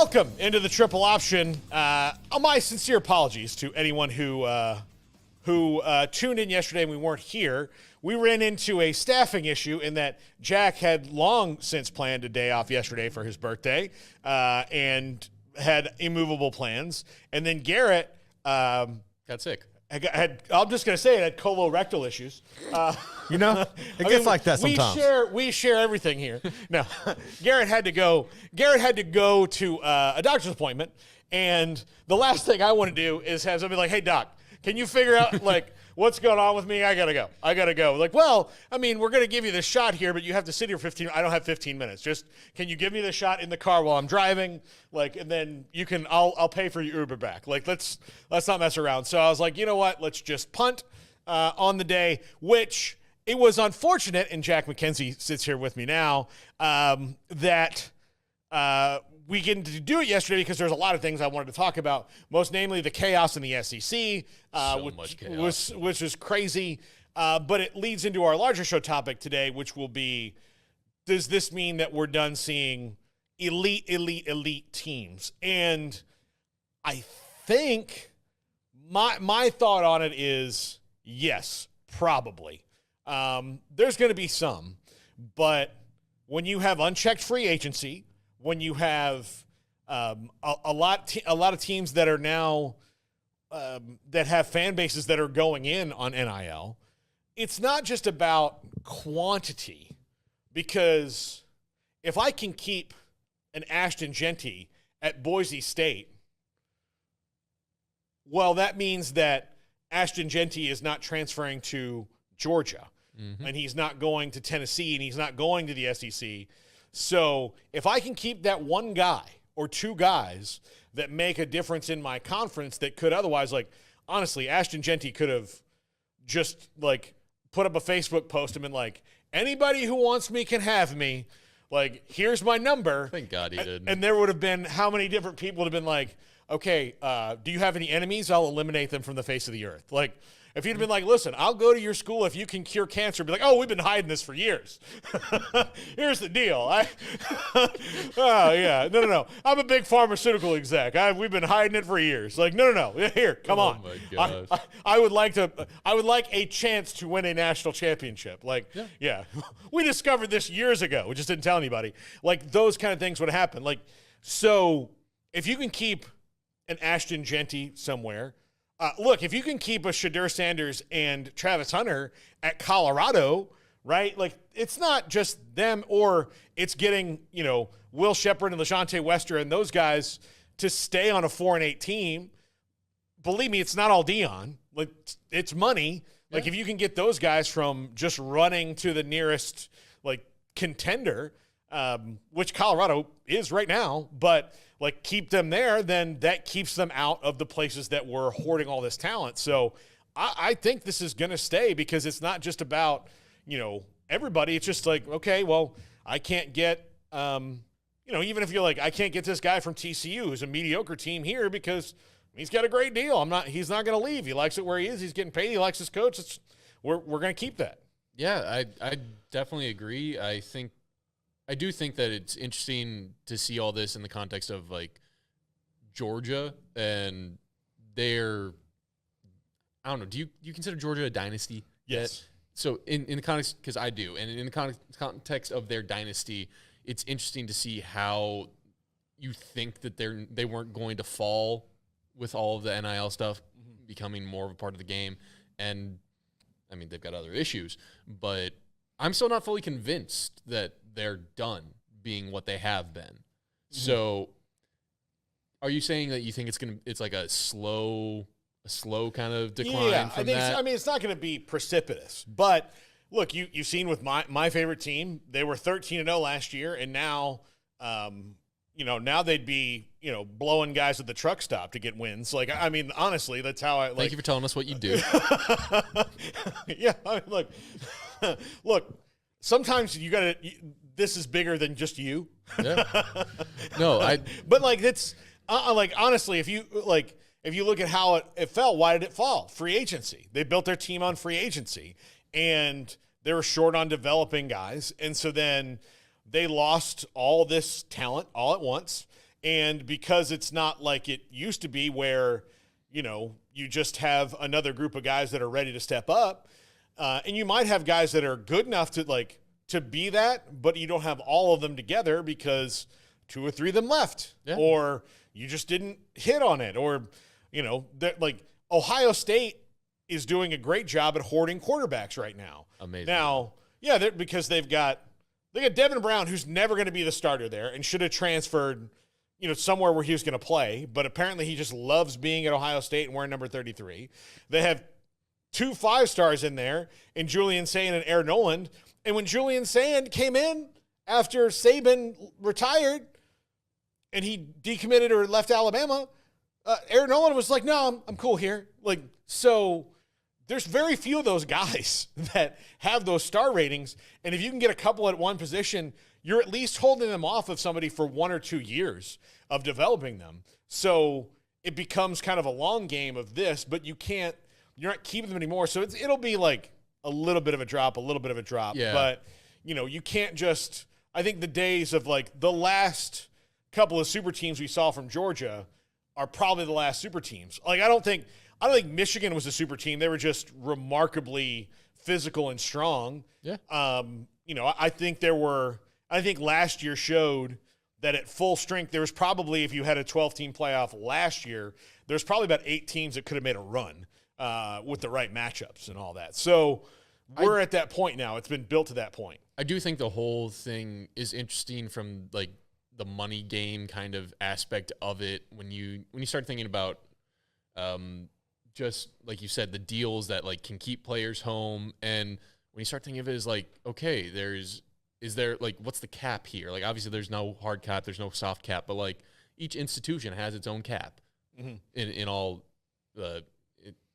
Welcome into the triple option. My sincere apologies to anyone who tuned in yesterday and we weren't here. We ran into a staffing issue in that Jack had long since planned a day off yesterday for his birthday and had immovable plans. And then Garrett got sick. I'm just going to say it had colorectal issues. It gets like that sometimes. We share everything here. No, Garrett had to go to a doctor's appointment, and the last thing I want to do is have somebody like, "Hey, doc, can you figure out like what's going on with me? I gotta go." Like, well, I mean, we're gonna give you the shot here, but you have to sit here 15. I don't have 15 minutes. Just can you give me the shot in the car while I'm driving? Like, and then you can. I'll pay for your Uber back. Like, let's not mess around. So I was like, you know what? Let's just punt on the day, which. It was unfortunate, and Jack McKenzie sits here with me now, that we didn't do it yesterday because there's a lot of things I wanted to talk about, most namely the chaos in the SEC, which is crazy. But it leads into our larger show topic today, which will be, does this mean that we're done seeing elite teams? And I think my thought on it is yes, probably. There's going to be some, but when you have unchecked free agency, when you have a lot of teams that are now that have fan bases that are going in on NIL, it's not just about quantity, because if I can keep an Ashton Genty at Boise State, well, that means that Ashton Genty is not transferring to Georgia. Mm-hmm. And he's not going to Tennessee, and he's not going to the SEC. So if I can keep that one guy or two guys that make a difference in my conference that could otherwise, like, honestly, Ashton Genty could have just, like, put up a Facebook post and been like, anybody who wants me can have me. Like, here's my number. Thank God he did. And there would have been how many different people would have been like, okay, do you have any enemies? I'll eliminate them from the face of the earth. Like, if you'd been like, listen, I'll go to your school if you can cure cancer, be like, oh, we've been hiding this for years. Here's the deal. No. I'm a big pharmaceutical exec. We've been hiding it for years. Like, no. Here, come on. Oh my gosh. I would like a chance to win a national championship. Like, yeah. We discovered this years ago. We just didn't tell anybody. Like, those kind of things would happen. Like, so if you can keep an Ashton Genty somewhere. Look, if you can keep a Shadur Sanders and Travis Hunter at Colorado, right? Like, it's not just them, or it's getting, Will Shepherd and LaShawnte Wester and those guys to stay on a 4-8 team. Believe me, it's not all Dion. Like, it's money. Like, if you can get those guys from just running to the nearest, like, contender, which Colorado is right now, but – like, keep them there, then that keeps them out of the places that were hoarding all this talent. So I think this is going to stay, because it's not just about, everybody. It's just like, okay, well, I can't get, even if you're like, I can't get this guy from TCU who's a mediocre team here because he's got a great deal. He's not going to leave. He likes it where he is. He's getting paid. He likes his coach. We're going to keep that. Yeah, I definitely agree. I do think that it's interesting to see all this in the context of, like, Georgia and their – I don't know. Do you consider Georgia a dynasty? Yes. So in the context – because I do. And in the context of their dynasty, it's interesting to see how you think that they weren't going to fall with all of the NIL stuff becoming more of a part of the game. And, I mean, they've got other issues. But I'm still not fully convinced that – they're done being what they have been. Mm-hmm. So are you saying that you think it's like a slow kind of decline from that? I mean, it's not going to be precipitous, but look, you've seen with my favorite team, they were 13-0 last year, and now now they'd be, blowing guys at the truck stop to get wins. Like, I mean, honestly, that's how I like. Thank you for telling us what you do. Yeah. I mean, look, sometimes you got to, this is bigger than just you. Yeah. No, but like, it's like, honestly, if you look at how it fell, why did it fall? Free agency. They built their team on free agency, and they were short on developing guys. And so then they lost all this talent all at once. And because it's not like it used to be where, you just have another group of guys that are ready to step up. And you might have guys that are good enough to be that, but you don't have all of them together because 2 or 3 of them left, or you just didn't hit on it, or, like Ohio State is doing a great job at hoarding quarterbacks right now. Amazing. Now, because they got Devin Brown, who's never going to be the starter there and should have transferred, somewhere where he was going to play, but apparently he just loves being at Ohio State and wearing number 33. They have 2 5-stars in there, in Julian Sand and Aaron Noland. And when Julian Sand came in after Saban retired and he decommitted or left Alabama, Aaron Noland was like, no, I'm cool here. Like, so there's very few of those guys that have those star ratings. And if you can get a couple at one position, you're at least holding them off of somebody for 1 or 2 years of developing them. So it becomes kind of a long game of this, but you're not keeping them anymore. So it'll be like a little bit of a drop. Yeah. But, you can't just – I think the days of like the last couple of super teams we saw from Georgia are probably the last super teams. Like I don't think Michigan was a super team. They were just remarkably physical and strong. Yeah. I think last year showed that at full strength, there was probably, if you had a 12-team playoff last year, there's probably about 8 teams that could have made a run with the right matchups and all that. So we're at that point now. It's been built to that point. I do think the whole thing is interesting from like the money game kind of aspect of it when you start thinking about just like you said, the deals that like can keep players home, and when you start thinking of it as like, okay, is there like what's the cap here? Like obviously there's no hard cap, there's no soft cap, but like each institution has its own cap in all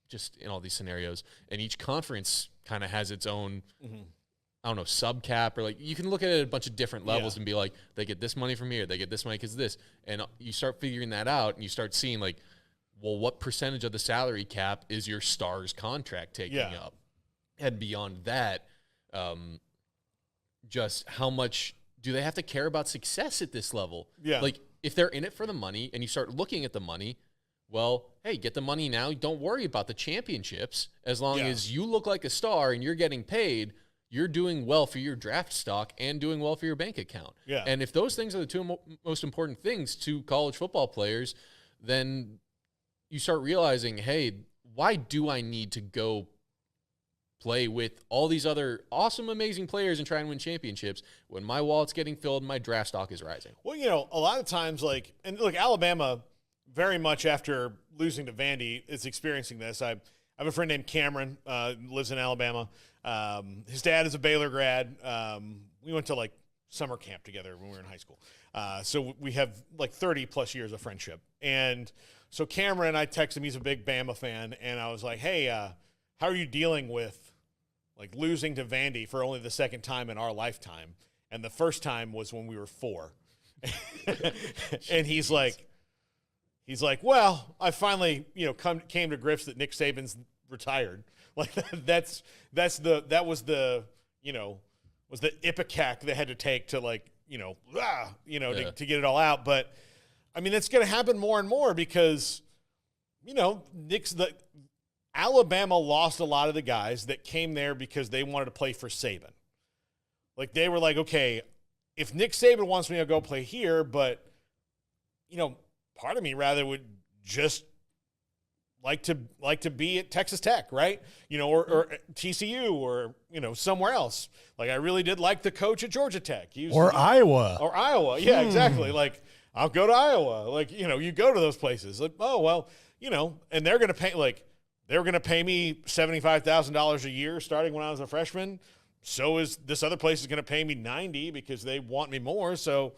just in all these scenarios, and each conference kind of has its own I don't know, sub cap, or like you can look at it at a bunch of different levels and be like, they get this money from here, they get this money because of this, and you start figuring that out, and you start seeing like, well, what percentage of the salary cap is your star's contract taking up, and beyond that, just how much do they have to care about success at this level? Yeah, like if they're in it for the money, and you start looking at the money, well, hey, get the money now. Don't worry about the championships as long as you look like a star and you're getting paid. You're doing well for your draft stock and doing well for your bank account. Yeah. And if those things are the 2 most important things to college football players, then you start realizing, hey, why do I need to go play with all these other awesome, amazing players and try and win championships when my wallet's getting filled and my draft stock is rising? Well, a lot of times, and look, Alabama, very much after losing to Vandy, is experiencing this. I have a friend named Cameron, lives in Alabama. His dad is a Baylor grad. We went to like summer camp together when we were in high school. So we have like 30 plus years of friendship. And so Cameron, I texted him, he's a big Bama fan. And I was like, hey, how are you dealing with like losing to Vandy for only the second time in our lifetime? And the first time was when we were 4. And he's like, well, I finally, came to grips that Nick Saban's retired. Like that was the ipecac they had to take to to get it all out. But I mean, that's going to happen more and more because, Alabama lost a lot of the guys that came there because they wanted to play for Saban. Like they were like, okay, if Nick Saban wants me to go play here, but part of me rather would just like to be at Texas Tech, right? Or TCU or, somewhere else. Like I really did like the coach at Georgia Tech. Iowa. Or Iowa. Yeah, exactly. Like I'll go to Iowa. Like, you go to those places. Like, oh, well, and they're going to pay me $75,000 a year starting when I was a freshman. So is this other place is going to pay me $90 because they want me more. So,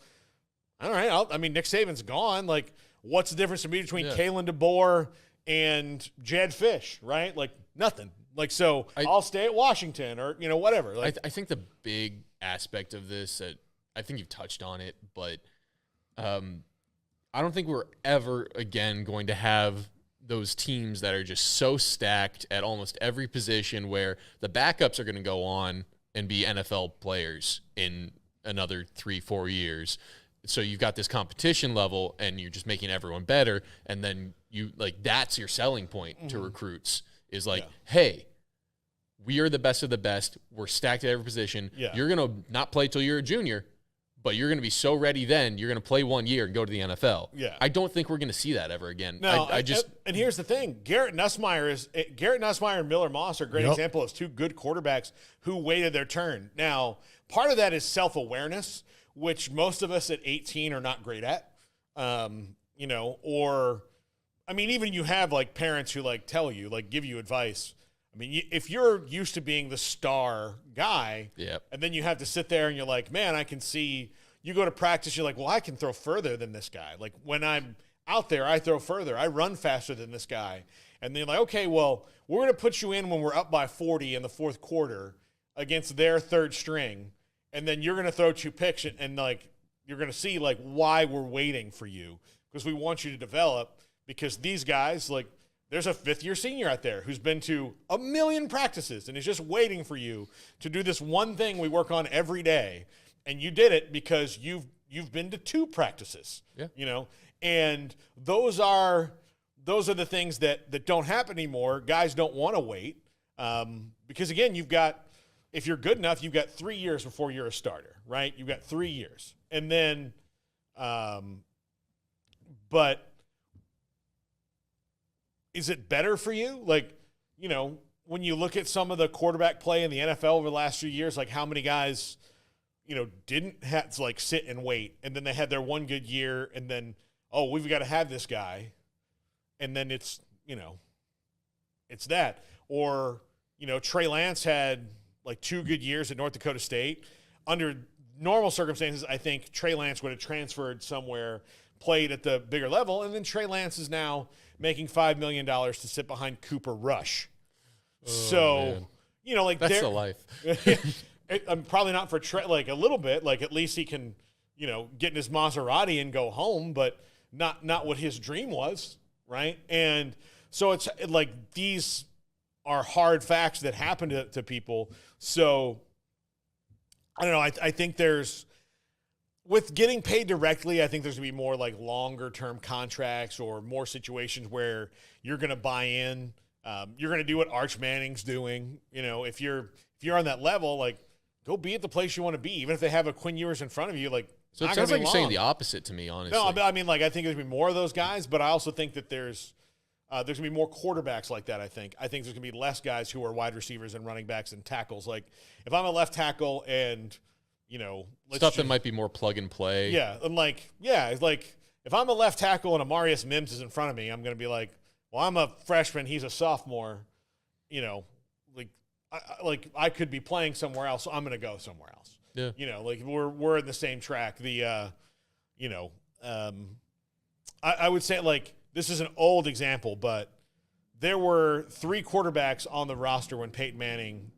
all right. Nick Saban's gone. Like, what's the difference between Kalen DeBoer and Jed Fish, right? Like nothing. Like, so I'll stay at Washington or, whatever. Like, I think the big aspect of this that I think you've touched on it, but I don't think we're ever again going to have those teams that are just so stacked at almost every position where the backups are going to go on and be NFL players in another 3-4 years. So you've got this competition level, and you're just making everyone better, and then you like that's your selling point to recruits is like, hey, we are the best of the best. We're stacked at every position. Yeah. You're gonna not play till you're a junior, but you're gonna be so ready then. You're gonna play 1 year and go to the NFL. Yeah. I don't think we're gonna see that ever again. No, I just and here's the thing: Garrett Nussmeier and Miller Moss are a great example of two good quarterbacks who waited their turn. Now, part of that is self-awareness, which most of us at 18 are not great at. Or I mean, even you have like parents who like tell you, like give you advice. I mean, if you're used to being the star guy, and then you have to sit there and you're like, man, I can see. You go to practice, you're like, well, I can throw further than this guy. Like when I'm out there, I throw further. I run faster than this guy. And they're like, okay, well, we're going to put you in when we're up by 40 in the fourth quarter against their third string, and then you're going to throw 2 picks, and like you're going to see like why we're waiting for you, because we want you to develop, because these guys like. There's a 5th-year senior out there who's been to 1 million practices and is just waiting for you to do this one thing we work on every day. And you did it because you've been to 2 practices. Yeah. And those are the things that don't happen anymore. Guys don't want to wait. Because again, if you're good enough, you've got 3 years before you're a starter, right? You've got 3 years. And then but is it better for you? Like, when you look at some of the quarterback play in the NFL over the last few years, like how many guys, didn't have to like sit and wait, and then they had their one good year, and then, oh, we've got to have this guy. And then it's, it's that. Or, Trey Lance had like 2 good years at North Dakota State. Under normal circumstances, I think Trey Lance would have transferred somewhere, played at the bigger level, and then Trey Lance is now making $5 million to sit behind Cooper Rush. Man. Like that's the life. I'm probably not for Trey, like a little bit, like at least he can, get in his Maserati and go home, but not what his dream was, right? And so it's like these are hard facts that happen to people. So I don't know. I think with getting paid directly, I think there's going to be more like longer term contracts or more situations where you're going to buy in. You're going to do what Arch Manning's doing. If you're on that level, like go be at the place you want to be, even if they have a Quinn Ewers in front of you. Like, so it sounds like you're saying the opposite to me, honestly. No, I mean, like I think there's going to be more of those guys, but I also think that there's going to be more quarterbacks like that. I think there's going to be less guys who are wide receivers and running backs and tackles. Like if I'm a left tackle and stuff that might be more plug and play. Yeah. And it's like if I'm a left tackle and Amarius Mims is in front of me, I'm going to be like, well, I'm a freshman. He's a sophomore, I could be playing somewhere else. So I'm going to go somewhere else. Yeah. Like we're in the same track. I would say like, this is an old example, but there were 3 quarterbacks on the roster when Peyton Manning,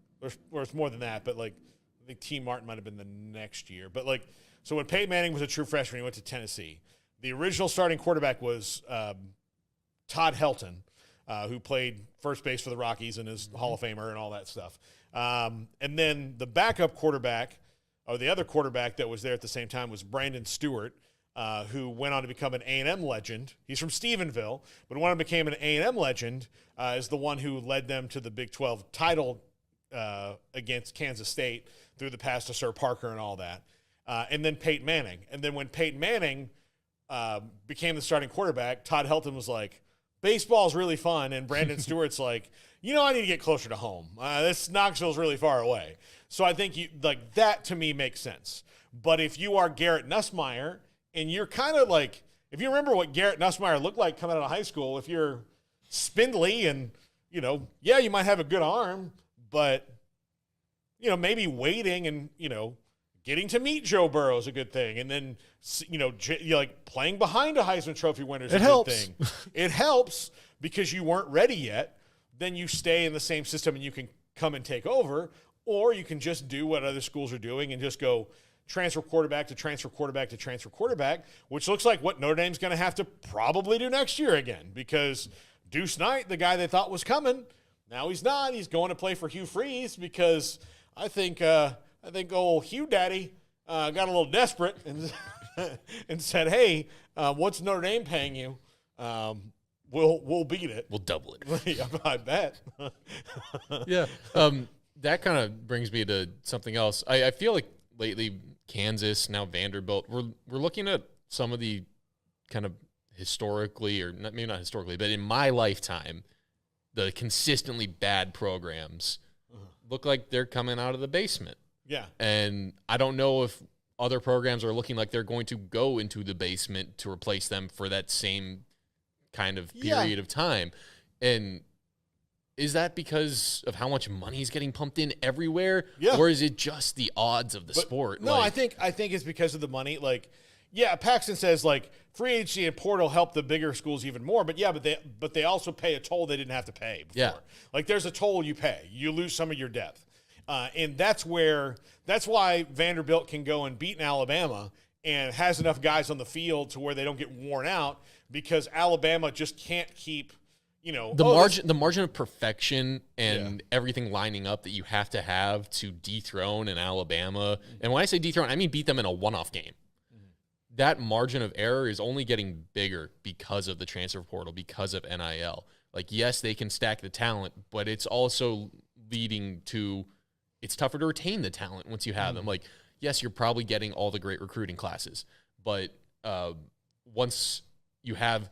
or it's more than that, but like, I think T. Martin might have been the next year. But, so when Peyton Manning was a true freshman, he went to Tennessee. The original starting quarterback was Todd Helton, who played first base for the Rockies and is Hall of Famer and all that stuff. And then the backup quarterback, or the other quarterback that was there at the same time, was Brandon Stewart, who went on to become an A&M legend. He's from Stephenville, but when he became an A&M legend, is the one who led them to the Big 12 title against Kansas State through the pass to Sir Parker and all that. And then Peyton Manning. And then when Peyton Manning became the starting quarterback, Todd Helton was like, baseball's really fun. And Brandon Stewart's like, I need to get closer to home. This Knoxville's really far away. So I think that to me makes sense. But if you are Garrett Nussmeier and you're kind of like, if you remember what Garrett Nussmeier looked like coming out of high school, if you're spindly and, you might have a good arm, but, maybe waiting and, getting to meet Joe Burrow is a good thing. And then, like playing behind a Heisman Trophy winner is a good thing. It helps because you weren't ready yet. Then you stay in the same system and you can come and take over, or you can just do what other schools are doing and just go transfer quarterback to transfer quarterback to transfer quarterback, which looks like what Notre Dame's going to have to probably do next year again, because Deuce Knight, the guy they thought was coming, now he's not. He's going to play for Hugh Freeze because I think old Hugh Daddy got a little desperate and and said, "Hey, what's Notre Dame paying you? We'll beat it. We'll double it." Yeah, I bet. Yeah. That kind of brings me to something else. I feel like lately Kansas, now Vanderbilt, we're looking at some of the kind of historically, or not, maybe not historically, but in my lifetime, the consistently bad programs look like they're coming out of the basement. Yeah. And I don't know if other programs are looking like they're going to go into the basement to replace them for that same kind of period of time. And is that because of how much money is getting pumped in everywhere? Yeah. Or is it just the odds of the sport? No, I think it's because of the money. Like, yeah, Paxton says like free agency and portal help the bigger schools even more, but they also pay a toll they didn't have to pay before. Yeah. Like there's a toll you pay. You lose some of your depth. And that's why Vanderbilt can go and beat Alabama and has enough guys on the field to where they don't get worn out, because Alabama just can't keep, the margin of perfection and everything lining up that you have to dethrone in Alabama. Mm-hmm. And when I say dethrone, I mean beat them in a one-off game. Mm-hmm. That margin of error is only getting bigger because of the transfer portal, because of NIL. Like, yes, they can stack the talent, but it's also leading to it's tougher to retain the talent once you have them. Like, yes, you're probably getting all the great recruiting classes, but once you have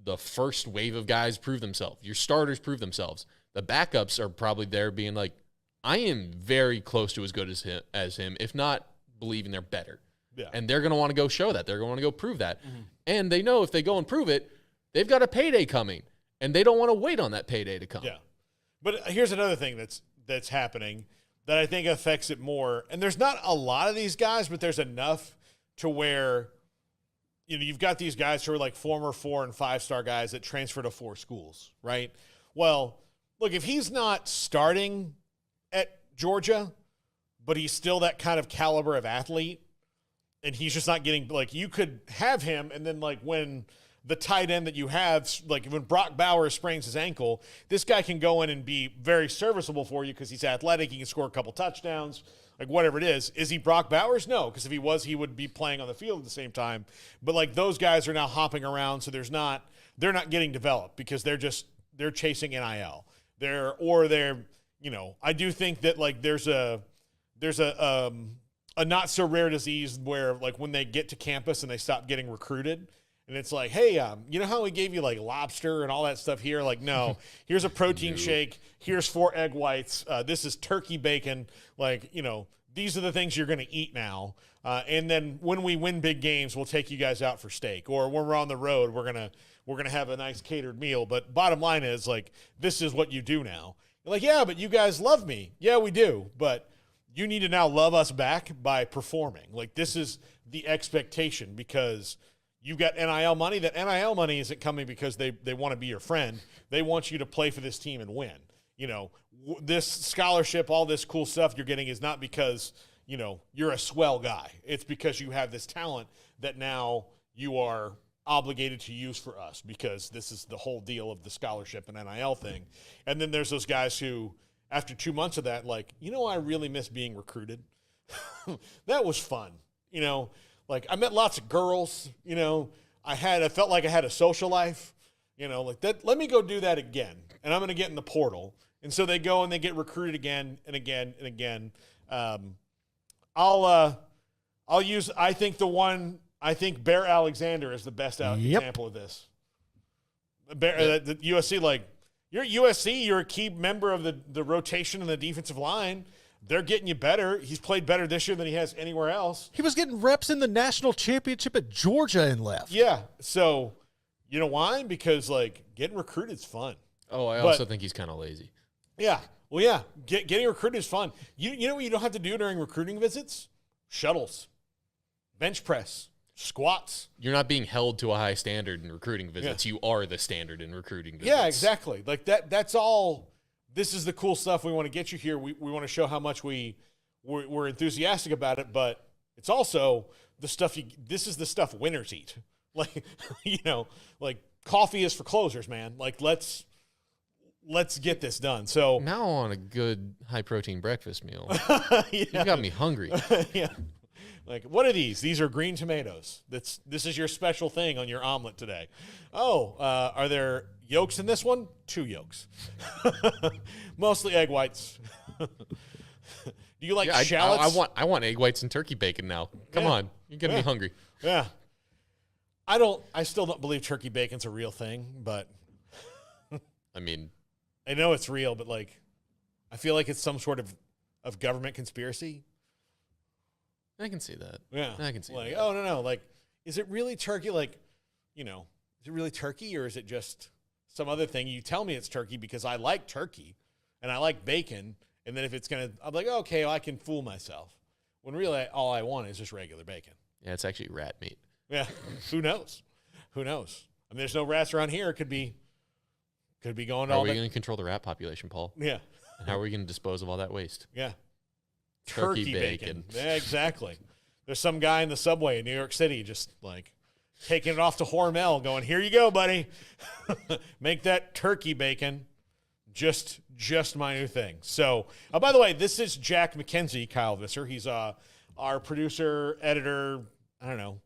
the first wave of guys prove themselves, your starters prove themselves, the backups are probably there being like, I am very close to as good as him, if not believing they're better. Yeah. And they're going to want to go show that. They're going to want to go prove that. Mm-hmm. And they know if they go and prove it, they've got a payday coming, and they don't want to wait on that payday to come. Yeah. But here's another thing that's happening that I think affects it more. And there's not a lot of these guys, but there's enough to where, you've got these guys who are like former 4- and 5-star guys that transfer to 4 schools, right? Well, look, if he's not starting at Georgia, but he's still that kind of caliber of athlete, and he's just not getting, like, you could have him, and then, like, when the tight end that you have, like when Brock Bowers sprains his ankle, this guy can go in and be very serviceable for you because he's athletic. He can score a couple touchdowns, like whatever it is. Is he Brock Bowers? No, because if he was, he would be playing on the field at the same time. But like those guys are now hopping around, so they're not getting developed because they're chasing NIL. I do think that like there's a not so rare disease where like when they get to campus and they stop getting recruited. And it's like, hey, you know how we gave you like lobster and all that stuff here? Like, no, here's a protein shake. Here's 4 egg whites. This is turkey bacon. Like, these are the things you're going to eat now. And then when we win big games, we'll take you guys out for steak. Or when we're on the road, we're gonna have a nice catered meal. But bottom line is like, this is what you do now. You're like, yeah, but you guys love me. Yeah, we do. But you need to now love us back by performing. Like, this is the expectation because you've got NIL money. That NIL money isn't coming because they want to be your friend. They want you to play for this team and win. This scholarship, all this cool stuff you're getting is not because, you're a swell guy. It's because you have this talent that now you are obligated to use for us because this is the whole deal of the scholarship and NIL thing. And then there's those guys who, after 2 months of that, like, I really miss being recruited. That was fun. Like, I met lots of girls, I felt like I had a social life, like that. Let me go do that again. And I'm going to get in the portal. And so they go and they get recruited again and again and again. I'll use, I think Bear Alexander is the best example of this. The USC, like, you're at USC, you're a key member of the rotation in the defensive line. They're getting you better. He's played better this year than he has anywhere else. He was getting reps in the national championship at Georgia and left. Yeah. So, you know why? Because, like, getting recruited is fun. Oh, I also think he's kind of lazy. Yeah. Well, yeah. Getting recruited is fun. You know what you don't have to do during recruiting visits? Shuttles, bench press, squats. You're not being held to a high standard in recruiting visits. Yeah. You are the standard in recruiting visits. Yeah, exactly. Like, that's all. This is the cool stuff. We want to get you here. We want to show how much we're enthusiastic about it, but it's also the stuff this is the stuff winners eat. Like, like coffee is for closers, man. Like, let's get this done. So now on a good high protein breakfast meal. You got me hungry. Yeah. Like, what are these? These are green tomatoes. This is your special thing on your omelet today. Oh, are there yolks in this one? 2 yolks. Mostly egg whites. Do you like shallots? I want egg whites and turkey bacon now. Come on. You're getting me hungry. Yeah. I still don't believe turkey bacon's a real thing, but I mean, I know it's real, but like, I feel like it's some sort of government conspiracy. I can see that. Yeah. I can see like, that. oh, no. Like, is it really turkey? Like, is it really turkey or is it just some other thing? You tell me it's turkey because I like turkey and I like bacon. And then if it's going to, I'm like, okay, well, I can fool myself. When really all I want is just regular bacon. Yeah, it's actually rat meat. Yeah. Who knows? Who knows? I mean, there's no rats around here. It could be going How all are we the. going to control the rat population, Paul? Yeah. And how are we going to dispose of all that waste? Yeah. Turkey bacon. Yeah, exactly. There's some guy in the subway in New York City just like taking it off to Hormel going, here you go, buddy. Make that turkey bacon just my new thing. So, by the way, this is Jack McKenzie, Kyle Visser. He's our producer, editor. I don't know.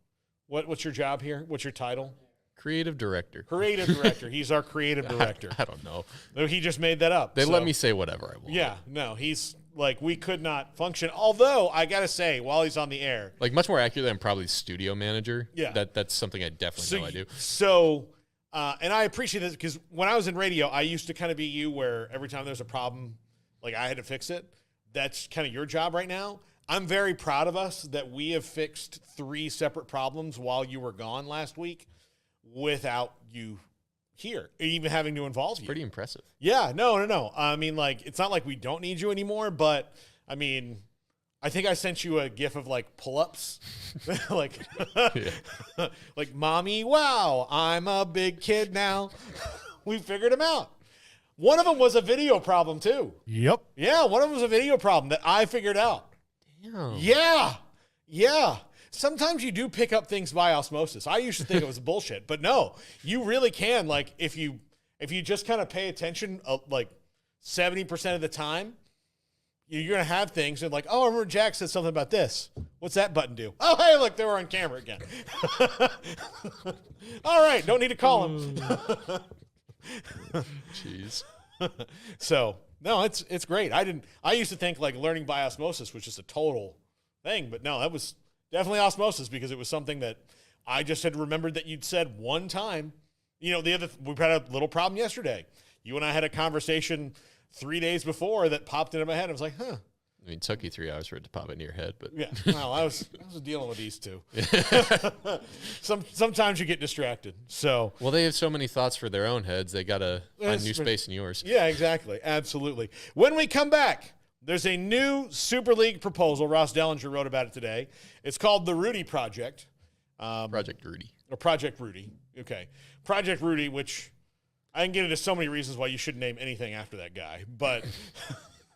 What's your job here? What's your title? Creative director. Creative director. He's our creative director. I don't know. No, he just made that up. They let me say whatever I want. Yeah, no, he's like, we could not function. Although, I got to say, while he's on the air. Like, much more accurate than probably studio manager. Yeah. That's something I definitely know I do. So, and I appreciate this because when I was in radio, I used to kind of be you where every time there's a problem, like I had to fix it. That's kind of your job right now. I'm very proud of us that we have fixed 3 separate problems while you were gone last week without you here, even having to involve you. Pretty impressive. Yeah, no. I mean, like, it's not like we don't need you anymore, but I mean, I think I sent you a gif of like pull-ups, like, like, mommy, wow, I'm a big kid now. We figured them out. One of them was a video problem too. Yep. Yeah, one of them was a video problem that I figured out. Damn. Yeah. Sometimes you do pick up things by osmosis. I used to think it was bullshit, but no, you really can. Like, if you just kind of pay attention, like 70% of the time, you're going to have things and like, oh, I remember Jack said something about this. What's that button do? Oh, hey, look, they were on camera again. All right, don't need to call him. Jeez. So, no, it's great. I used to think like learning by osmosis was just a total thing, but no, that was definitely osmosis because it was something that I just had remembered that you'd said one time. We had a little problem yesterday. You and I had a conversation 3 days before that popped into my head. I was like, huh. I mean, it took you 3 hours for it to pop into your head, but Yeah, well, I was dealing with these two. Sometimes you get distracted. So, well, they have so many thoughts for their own heads. They got to find new space in yours. yeah, exactly. Absolutely. When we come back, there's a new Super League proposal. Ross Dellinger wrote about it today. It's called the Rudy Project. Project Rudy. Or Project Rudy. Okay. Project Rudy, which I can get into so many reasons why you shouldn't name anything after that guy. But